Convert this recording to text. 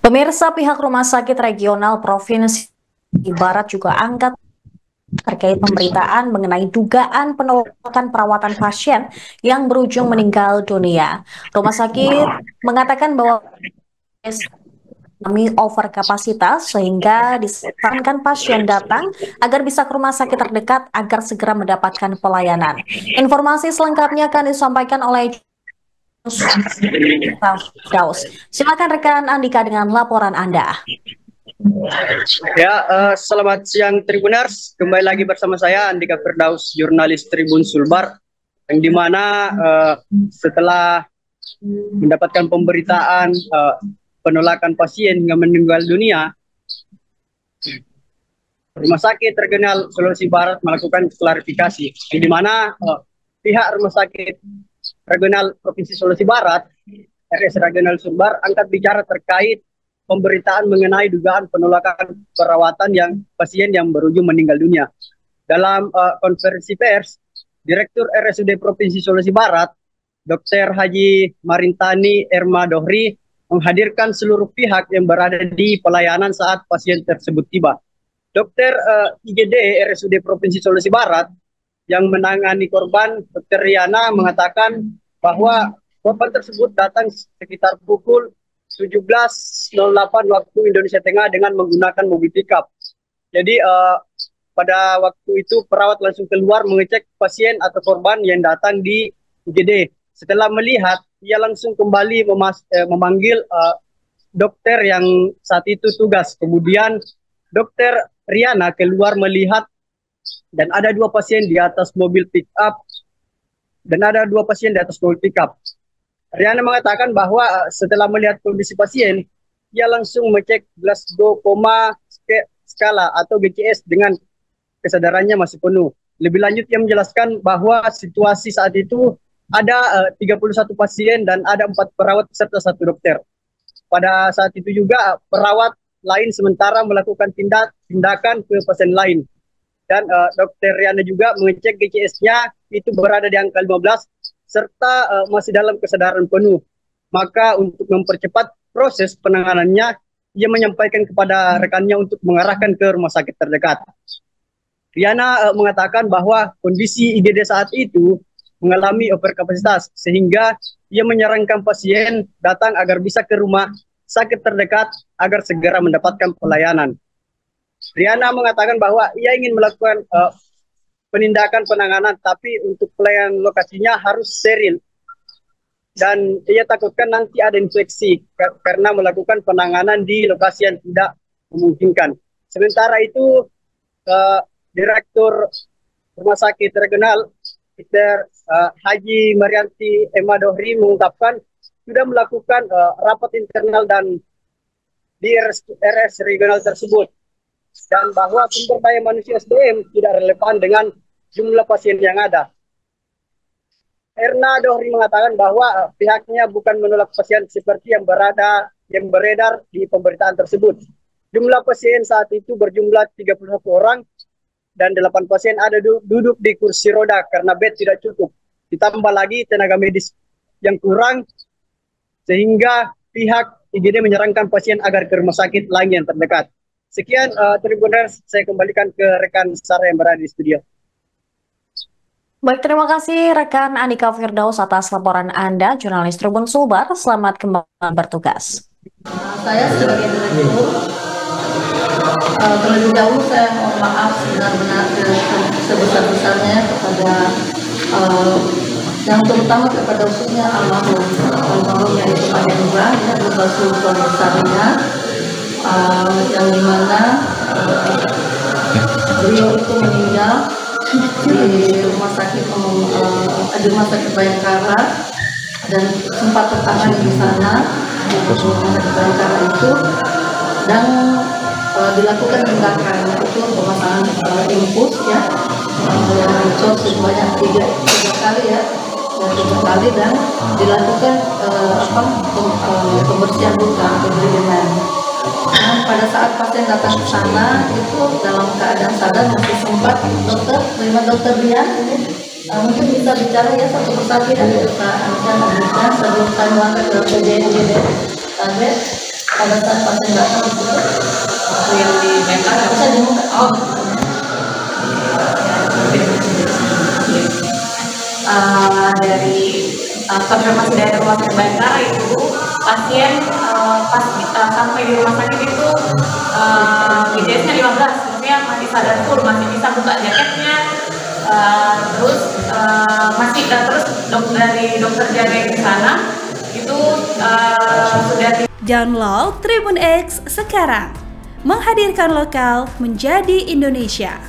Pemirsa, pihak Rumah Sakit Regional Provinsi Barat juga angkat terkait pemberitaan mengenai dugaan penolakan perawatan pasien yang berujung meninggal dunia. Rumah sakit mengatakan bahwa kami over kapasitas sehingga disarankan pasien datang agar bisa ke rumah sakit terdekat agar segera mendapatkan pelayanan. Informasi selengkapnya akan disampaikan oleh Daus. Silakan rekan Andika dengan laporan Anda. Ya, selamat siang Tribuners. Kembali lagi bersama saya Andika Firdaus, jurnalis Tribun Sulbar, yang dimana setelah mendapatkan pemberitaan penolakan pasien yang meninggal dunia, Rumah Sakit Regional Sulawesi Barat melakukan klarifikasi, yang dimana pihak Rumah Sakit Regional Provinsi Sulawesi Barat, RS Regional Sulbar, angkat bicara terkait pemberitaan mengenai dugaan penolakan perawatan yang pasien yang berujung meninggal dunia. Dalam konferensi pers, Direktur RSUD Provinsi Sulawesi Barat, Dr. Haji Marintani Erma Dohri, menghadirkan seluruh pihak yang berada di pelayanan saat pasien tersebut tiba. Dokter IGD RSUD Provinsi Sulawesi Barat yang menangani korban, Dr. Riana, mengatakan bahwa korban tersebut datang sekitar pukul 17.08 waktu Indonesia Tengah dengan menggunakan mobil pickup. Jadi pada waktu itu perawat langsung keluar mengecek pasien atau korban yang datang di UGD. Setelah melihat, ia langsung kembali memanggil dokter yang saat itu tugas. Kemudian dokter Riana keluar melihat dan ada dua pasien di atas mobil pickup Riana mengatakan bahwa setelah melihat kondisi pasien, ia langsung mengecek Glasgow Coma Skala atau GCS dengan kesadarannya masih penuh. Lebih lanjut, ia menjelaskan bahwa situasi saat itu ada 31 pasien dan ada 4 perawat serta 1 dokter. Pada saat itu juga perawat lain sementara melakukan tindakan ke pasien lain. Dan dokter Riana juga mengecek GCS-nya itu berada di angka 15 serta masih dalam kesadaran penuh. Maka untuk mempercepat proses penanganannya, ia menyampaikan kepada rekannya untuk mengarahkan ke rumah sakit terdekat. Riana mengatakan bahwa kondisi IGD saat itu mengalami overkapasitas, sehingga ia menyarankan pasien datang agar bisa ke rumah sakit terdekat agar segera mendapatkan pelayanan. Riana mengatakan bahwa ia ingin melakukan penindakan penanganan, tapi untuk pelayanan lokasinya harus steril. Dan ia takutkan nanti ada infeksi karena melakukan penanganan di lokasi yang tidak memungkinkan. Sementara itu, Direktur Rumah Sakit Regional, Dr. Haji Marianti Emma Dohri, mengungkapkan sudah melakukan rapat internal dan di RS regional tersebut, dan bahwa sumber daya manusia SDM tidak relevan dengan jumlah pasien yang ada. Erna Dohri mengatakan bahwa pihaknya bukan menolak pasien seperti yang beredar di pemberitaan tersebut. Jumlah pasien saat itu berjumlah 31 orang dan 8 pasien ada duduk di kursi roda karena bed tidak cukup. Ditambah lagi tenaga medis yang kurang, sehingga pihak IGD menyarankan pasien agar ke rumah sakit lain yang terdekat. Sekian Tribuners, saya kembalikan ke rekan Sarah yang berada di studio. Baik, terima kasih rekan Andika Firdaus atas laporan Anda, jurnalis Tribun Sulbar. Selamat kembali bertugas. Saya sebagai direktur, terlebih dahulu saya mohon maaf benar-benar sebesar-besarnya kepada yang terutama kepada khususnya almarhum yaitu Pak Hendra, ya, beserta seluruh keluarga besarnya, yang dimana beliau itu meninggal di rumah sakit Bayangkara dan sempat tertangani di sana di rumah sakit Bayangkara itu, dan dilakukan tindakan itu pemasangan infus, ya, yang dicor sebanyak tiga kali, ya, dan dilakukan pembersihan luka dengan. Nah, pada saat pasien datang ke sana itu dalam keadaan sadar masih sempat dokter Rian, mungkin bisa bicara ya satu persatu dan sebelum saya mengangkat ke PJNGD target. pada saat pasien datang itu yang di Bengkar bisa dibuka. oh dari konfirmasi dari rumah sakit Bayangkara itu pasien pas sampai di rumah sakit itu GJS-nya 15, maksudnya masih sadar full, masih bisa buka jaketnya, terus masih terus dari dokter jaga di sana itu sudah. Download Tribun X sekarang, menghadirkan lokal menjadi Indonesia.